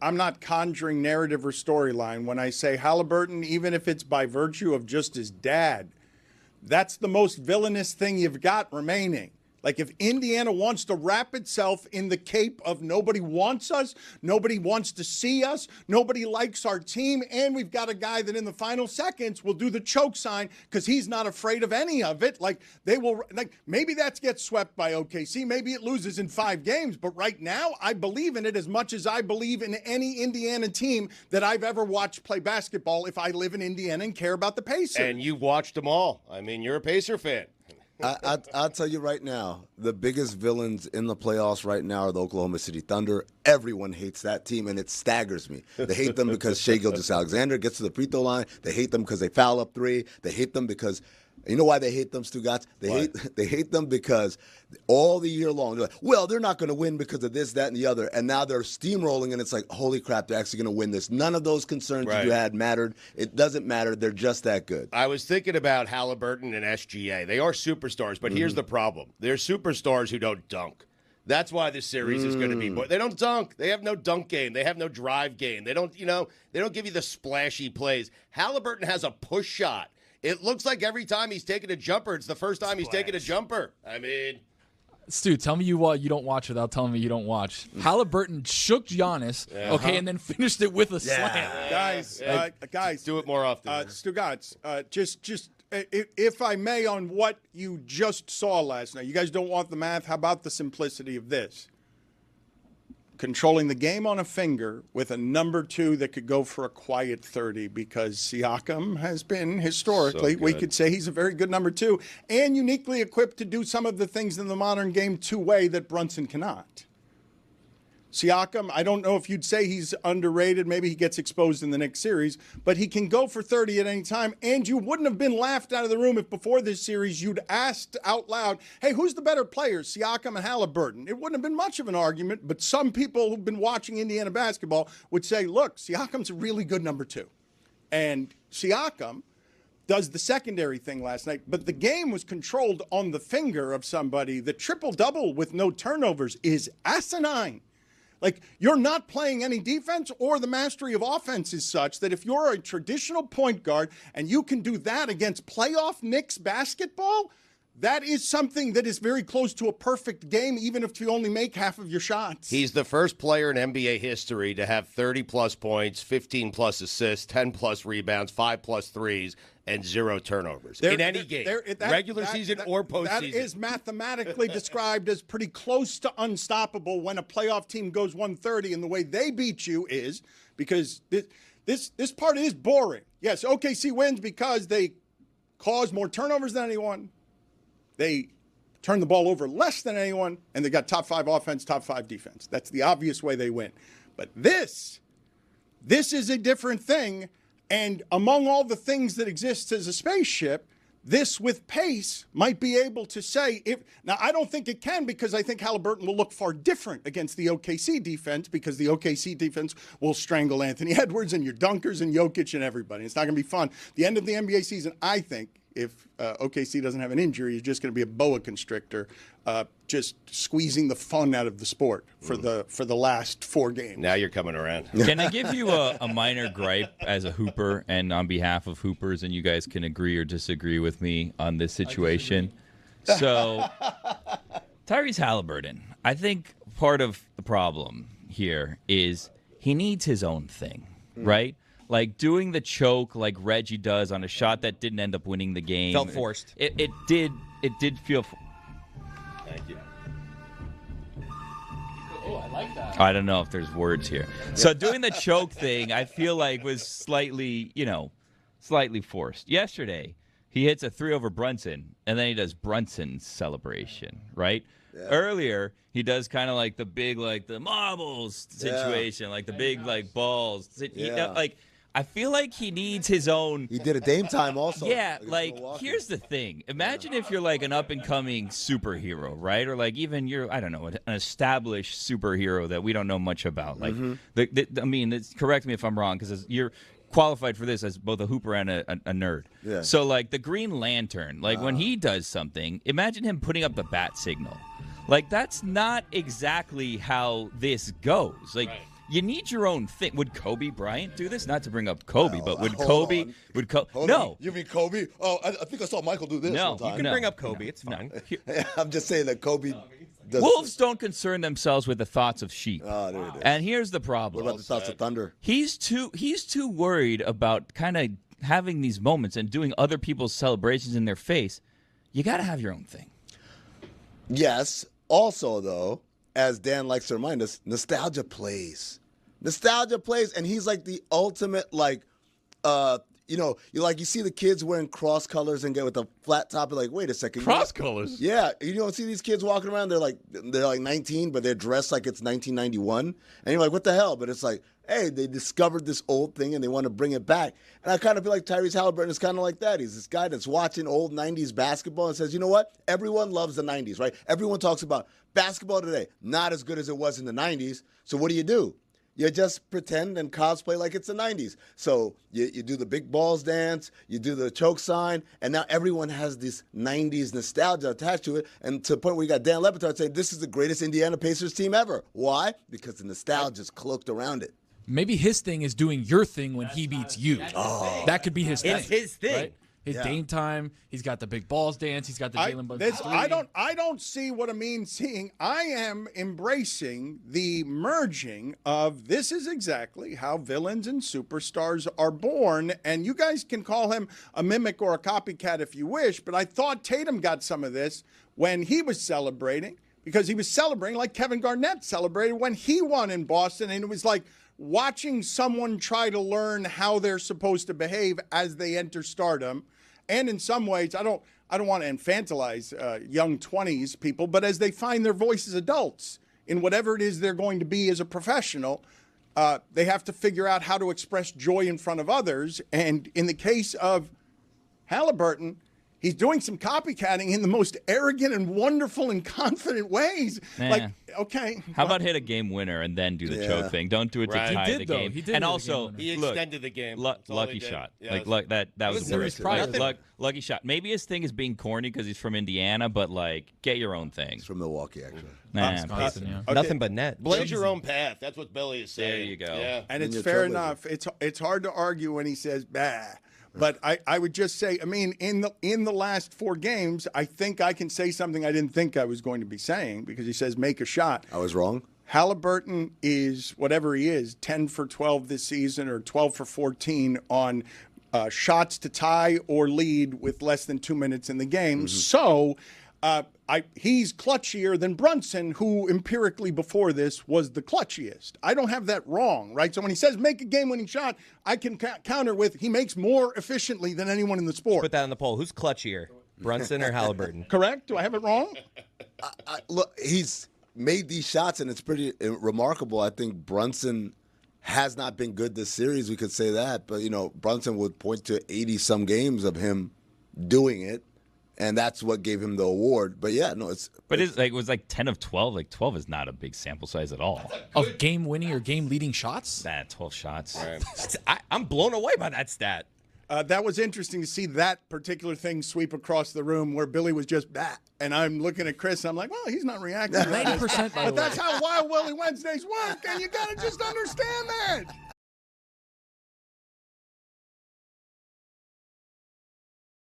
I'm not conjuring narrative or storyline when I say Haliburton, even if it's by virtue of just his dad. That's the most villainous thing you've got remaining. Like, if Indiana wants to wrap itself in the cape of nobody wants us, nobody wants to see us, nobody likes our team, and we've got a guy that in the final seconds will do the choke sign because he's not afraid of any of it. Like, they will, like, maybe that gets swept by OKC. Maybe it loses in 5 games. But right now, I believe in it as much as I believe in any Indiana team that I've ever watched play basketball if I live in Indiana and care about the Pacers. And you've watched them all. I mean, you're a Pacer fan. I'll tell you right now, the biggest villains in the playoffs right now are the Oklahoma City Thunder. Everyone hates that team, and it staggers me. They hate them because Shai Gilgeous-Alexander gets to the free throw line. They hate them because they foul up 3. They hate them because – you know why they hate them, Stugotz? They hate them because all the year long, they're like, well, they're not going to win because of this, that, and the other. And now they're steamrolling, and it's like, holy crap, they're actually going to win this. None of those concerns that you had mattered. It doesn't matter. They're just that good. I was thinking about Haliburton and SGA. They are superstars, but here's the problem. They're superstars who don't dunk. That's why this series is going to be. They don't dunk. They have no dunk game. They have no drive game. They don't, they don't give you the splashy plays. Haliburton has a push shot. It looks like every time he's taking a jumper, it's the first time he's taken a jumper. I mean, Stu, tell me you don't watch without telling me you don't watch. Haliburton shook Giannis, and then finished it with a slam. Guys, do it more often. Stugotz, just if I may, on what you just saw last night. You guys don't want the math. How about the simplicity of this? Controlling the game on a finger with a number 2 that could go for a quiet 30, because Siakam has been historically, we could say he's a very good number 2 and uniquely equipped to do some of the things in the modern game two-way that Brunson cannot. Siakam, I don't know if you'd say he's underrated. Maybe he gets exposed in the next series, but he can go for 30 at any time. And you wouldn't have been laughed out of the room if before this series you'd asked out loud, hey, who's the better players, Siakam and Haliburton? It wouldn't have been much of an argument, but some people who've been watching Indiana basketball would say, look, Siakam's a really good number 2. And Siakam does the secondary thing last night, but the game was controlled on the finger of somebody. The triple-double with no turnovers is asinine. Like, you're not playing any defense, or the mastery of offense is such that if you're a traditional point guard and you can do that against playoff Knicks basketball, that is something that is very close to a perfect game, even if you only make half of your shots. He's the first player in NBA history to have 30-plus points, 15-plus assists, 10-plus rebounds, 5-plus threes, and 0 turnovers in any game, regular season or postseason. That is mathematically described as pretty close to unstoppable when a playoff team goes 130, and the way they beat you is because this part is boring. Yes, OKC wins because they cause more turnovers than anyone. They turn the ball over less than anyone, and they got top 5 offense, top 5 defense. That's the obvious way they win. But this is a different thing. And among all the things that exist as a spaceship, this with pace might be able to say, now I don't think it can, because I think Haliburton will look far different against the OKC defense, because the OKC defense will strangle Anthony Edwards and your dunkers and Jokic and everybody. It's not going to be fun. The end of the NBA season, I think, if OKC doesn't have an injury, is just going to be a boa constrictor, just squeezing the fun out of the sport for the last 4 games. Now you're coming around. Can I give you a minor gripe as a Hooper and on behalf of Hoopers, and you guys can agree or disagree with me on this situation? So, Tyrese Haliburton, I think part of the problem here is he needs his own thing, right? Like doing the choke like Reggie does on a shot that didn't end up winning the game. Felt forced. It did feel. Thank you. Oh, I like that. I don't know if there's words here. So doing the choke thing, I feel like was slightly forced. Yesterday, he hits a 3 over Brunson, and then he does Brunson's celebration, right? Yeah. Earlier, he does kind of like the big, like the marbles situation, like the big, like balls. I feel like he needs his own. He did a Dame Time also. Yeah, like here's the thing. Imagine if you're like an up-and-coming superhero, right? Or like even you're, I don't know, an established superhero that we don't know much about. Like, correct me if I'm wrong, because you're qualified for this as both a hooper and a nerd. Yeah. So like the Green Lantern, like when he does something, imagine him putting up the bat signal. Like that's not exactly how this goes. Like. Right. You need your own thing. Would Kobe Bryant do this? Not to bring up Kobe, but would hold Kobe? on. Would Kobe? Hold No. on. You mean Kobe? Oh, I think I saw Michael do this No, one time. you You can bring up Kobe. It's fine. I'm just saying that Kobe does. Wolves don't concern themselves with the thoughts of sheep. Oh, there it is. And here's the problem. What about the thoughts of Thunder? He's too worried about kind of having these moments and doing other people's celebrations in their face. You got to have your own thing. Yes. Also, though, as Dan likes to remind us, nostalgia plays. Nostalgia plays, and he's like the ultimate, like, you see the kids wearing cross colors and get with the flat top. You're like, wait a second. Cross colors. Yeah, you don't see these kids walking around. They're like 19, but they're dressed like it's 1991, and you're like, what the hell? But it's like, hey, they discovered this old thing and they want to bring it back. And I kind of feel like Tyrese Haliburton is kind of like that. He's this guy that's watching old 90s basketball and says, you know what? Everyone loves the 90s, right? Everyone talks about basketball today, not as good as it was in the 90s. So what do? You just pretend and cosplay like it's the 90s. So you do the big balls dance, you do the choke sign, and now everyone has this 90s nostalgia attached to it. And to the point where you got Dan Le Batard saying, this is the greatest Indiana Pacers team ever. Why? Because the nostalgia is cloaked around it. Maybe his thing is doing your thing when he beats you. That could be his thing. It's his thing. Right? His Dame time. He's got the big balls dance. He's got the Jalen Brunson three. I don't see what I mean seeing. I am embracing the merging of this is exactly how villains and superstars are born. And you guys can call him a mimic or a copycat if you wish, but I thought Tatum got some of this when he was celebrating, because he was celebrating like Kevin Garnett celebrated when he won in Boston, and it was like watching someone try to learn how they're supposed to behave as they enter stardom. And in some ways, I don't want to infantilize young 20s people, but as they find their voice as adults in whatever it is they're going to be as a professional, they have to figure out how to express joy in front of others. And in the case of Haliburton, he's doing some copycatting in the most arrogant and wonderful and confident ways. Like, okay. How about hit a game winner and then do the choke thing? Don't do it to Right. tie He the did, though. game. He did and hit a also, game He look, extended the game. That's all lucky he did. shot. Yes. That was there weird. was pride. Lucky shot. Maybe his thing is being corny because he's from Indiana, but like, get your own thing. It's from Milwaukee, actually. Nah, Wisconsin, yeah. Okay. Nothing but net. Blaze your own path. That's what Billy is saying. There you go. Yeah. And it's you're fair trailblazing. enough. It's hard to argue when he says bah. But I would just say, I mean, in the last 4 games, I think I can say something I didn't think I was going to be saying, because he says make a shot. I was wrong. Halliburton is whatever he is, 10 for 12 this season or 12 for 14 on shots to tie or lead with less than 2 minutes in the game. So he's clutchier than Brunson, who empirically before this was the clutchiest. I don't have that wrong, right? So when he says make a game-winning shot, I can counter with he makes more efficiently than anyone in the sport. Put that on the poll. Who's clutchier, Brunson or Haliburton? Correct? Do I have it wrong? Look, he's made these shots, and it's pretty remarkable. I think Brunson has not been good this series. We could say that. But, Brunson would point to 80-some games of him doing it, and that's what gave him the award. But, yeah, no, it's – But it was like 10 of 12. Like 12 is not a big sample size at all. Of game-winning or game-leading shots? 12 shots. I'm blown away by that stat. That was interesting to see that particular thing sweep across the room where Billy was just bah. And I'm looking at Chris, and I'm like, well, he's not reacting. 90%, by the But way. that's how Wild Willie Wednesdays work, and you got to just understand that.